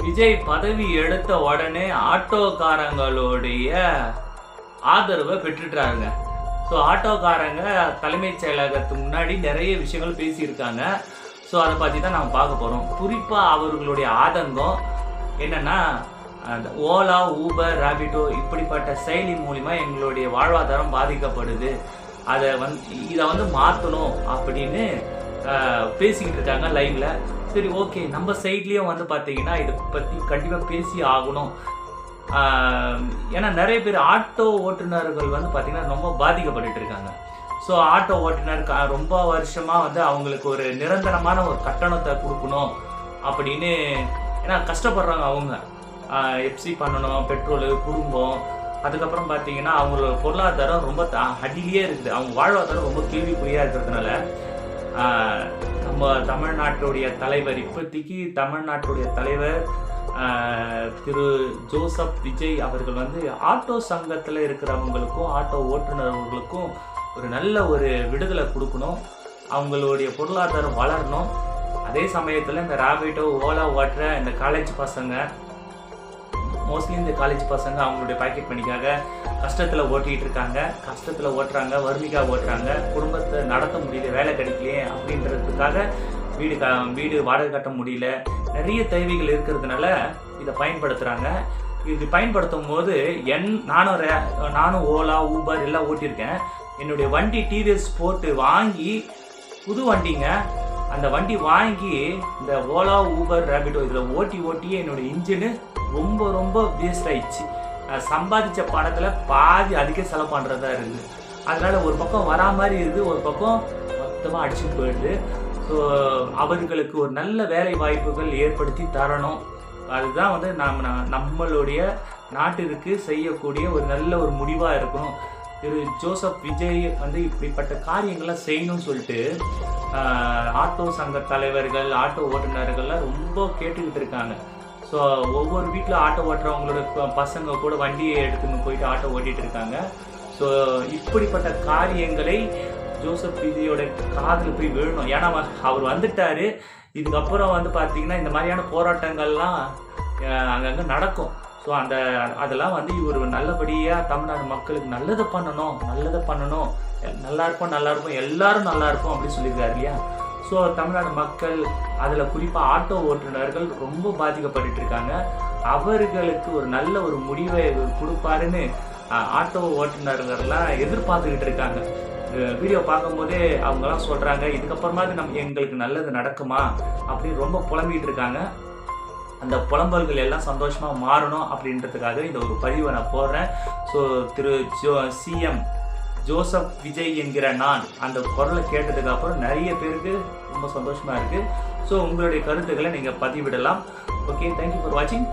விஜய் பதவி எடுத்த உடனே ஆட்டோக்காரங்களுடைய ஆதரவை பெற்றுட்டாருங்க. ஸோ ஆட்டோக்காரங்க தலைமைச் செயலகத்துக்கு முன்னாடி நிறைய விஷயங்கள் பேசியிருக்காங்க. ஸோ அதை பற்றி தான் நம்ம பார்க்க போகிறோம். குறிப்பாக அவர்களுடைய ஆதங்கம் என்னென்னா, அந்த ஓலா, ஊபர், ராபிடோ இப்படிப்பட்ட செயலி மூலிமா எங்களுடைய வாழ்வாதாரம் பாதிக்கப்படுது, இதை மாற்றணும் அப்படின்னு பேசிக்கிட்டு இருக்காங்க லைவ்ல. சரி, ஓகே, நம்ம சைட்லேயும் பார்த்தீங்கன்னா இதை பற்றி கண்டிப்பாக பேசி ஆகணும். ஏன்னா நிறைய பேர் ஆட்டோ ஓட்டுநர்கள் பார்த்தீங்கன்னா ரொம்ப பாதிக்கப்பட்டு இருக்காங்க. ஸோ ஆட்டோ ஓட்டுநர் ரொம்ப வருஷமாக அவங்களுக்கு ஒரு நிரந்தரமான ஒரு கட்டணத்தை கொடுக்கணும் அப்படின்னு, ஏன்னா கஷ்டப்படுறாங்க அவங்க. எஃப்சி பண்ணணும், பெட்ரோலு, குடும்பம், அதுக்கப்புறம் பார்த்தீங்கன்னா அவங்களோட பொருளாதாரம் ரொம்ப அடியிலே இருக்குது. அவங்க வாழ்வாதாரம் ரொம்ப கேள்விக்குறியாக இருக்கிறதுனால நம்ம தமிழ்நாட்டுடைய தலைவர், இப்போதைக்கு தமிழ்நாட்டுடைய தலைவர் திரு ஜோசப் விஜய் அவர்கள் ஆட்டோ சங்கத்தில் இருக்கிறவங்களுக்கும் ஆட்டோ ஓட்டுநர்களுக்கும் ஒரு நல்ல ஒரு விடுதலை கொடுக்கணும். அவங்களுடைய பொருளாதாரம் வளரணும். அதே சமயத்தில் இந்த ராபிடோ, ஓலா ஓட்டுற இந்த காலேஜ் பசங்க, மோஸ்ட்லி இந்த காலேஜ் பசங்க அவங்களுடைய பாக்கெட் மணிக்காக கஷ்டத்தில் ஓட்டிகிட்டு இருக்காங்க. கஷ்டத்தில் ஓட்டுறாங்க, வறுமைக்காக ஓட்டுறாங்க, குடும்பத்தை நடத்த முடியல, வேலை கிடைக்கலையே அப்படின்றதுக்காக வீடு வாடகை கட்ட முடியல, நிறைய தேவைகள் இருக்கிறதுனால இதை பயன்படுத்துகிறாங்க. இது பயன்படுத்தும் போது நானும் ஓலா, ஊபர் எல்லாம் ஓட்டியிருக்கேன். என்னுடைய வண்டி டிவிஎஸ் போட்டு வாங்கி, புது வண்டிங்க, அந்த வண்டி வாங்கி இந்த ஓலா, ஊபர், ராபிடோ இதில் ஓட்டியே என்னுடைய இன்ஜினு ரொம்ப ரொம்ப வேஸ்ட் ஆயிடுச்சு. சம்பாதிச்ச பணத்தில் பாதி அதிக செலவு பண்ணுறதா இருக்குது. அதனால் ஒரு பக்கம் வரா மாதிரி இருக்குது, ஒரு பக்கம் மொத்தமாக அடிச்சுட்டு போயிடுது. ஸோ அவர்களுக்கு ஒரு நல்ல வேலை வாய்ப்புகள் ஏற்படுத்தி தரணும். அதுதான் நம்மளுடைய நாட்டிற்கு செய்யக்கூடிய ஒரு நல்ல ஒரு முடிவாக இருக்கணும். திரு ஜோசப் விஜய் இப்படிப்பட்ட காரியங்கள்லாம் செய்யணும்னு சொல்லிட்டு ஆட்டோ சங்க தலைவர்கள், ஆட்டோ ஓட்டுநர்கள்லாம் ரொம்ப கேட்டுக்கிட்டு இருக்காங்க. ஸோ ஒவ்வொரு வீட்டில் ஆட்டோ ஓட்டுறவங்களோட பசங்க கூட வண்டியை எடுத்துன்னு போயிட்டு ஆட்டோ ஓட்டிகிட்டு இருக்காங்க. ஸோ இப்படிப்பட்ட காரியங்களை ஜோசப் விஜயோட காதில் போய் விழணும். ஏன்னா அவர் வந்துட்டார். இதுக்கப்புறம் பார்த்தீங்கன்னா இந்த மாதிரியான போராட்டங்கள்லாம் அங்கங்கே நடக்கும். ஸோ அதெல்லாம் இவர் நல்லபடியாக தமிழ்நாடு மக்களுக்கு நல்லதை பண்ணணும், நல்லா இருப்போம், எல்லாரும் நல்லா இருப்போம் அப்படின்னு சொல்லியிருக்காரு இல்லையா. ஸோ தமிழ்நாடு மக்கள், அதில் குறிப்பாக ஆட்டோ ஓட்டுநர்கள் ரொம்ப பாதிக்கப்பட்டு இருக்காங்க. அவர்களுக்கு ஒரு நல்ல ஒரு முடிவை கொடுப்பாருன்னு ஆட்டோ ஓட்டுநர்கள்லாம் எதிர்பார்த்துக்கிட்டு இருக்காங்க. வீடியோ பார்க்கும்போதே அவங்கெல்லாம் சொல்கிறாங்க, இதுக்கப்புறமாவது எங்களுக்கு நல்லது நடக்குமா அப்படின்னு ரொம்ப புலம்பிகிட்டு இருக்காங்க. அந்த புலம்பல்கள் எல்லாம் சந்தோஷமாக மாறணும் அப்படின்றதுக்காக இந்த ஒரு பதிவை நான் போடுறேன். ஸோ திரு சிஎம் ஜோசப் விஜய் என்கிற நான் அந்த குரலை கேட்டதுக்கு அப்புறம் நிறைய பேருக்கு ரொம்ப சந்தோஷமாக இருக்குது. ஸோ உங்களுடைய கருத்துக்களை நீங்கள் பதிவிடலாம். ஓகே, தேங்க்யூ ஃபார் வாட்சிங்.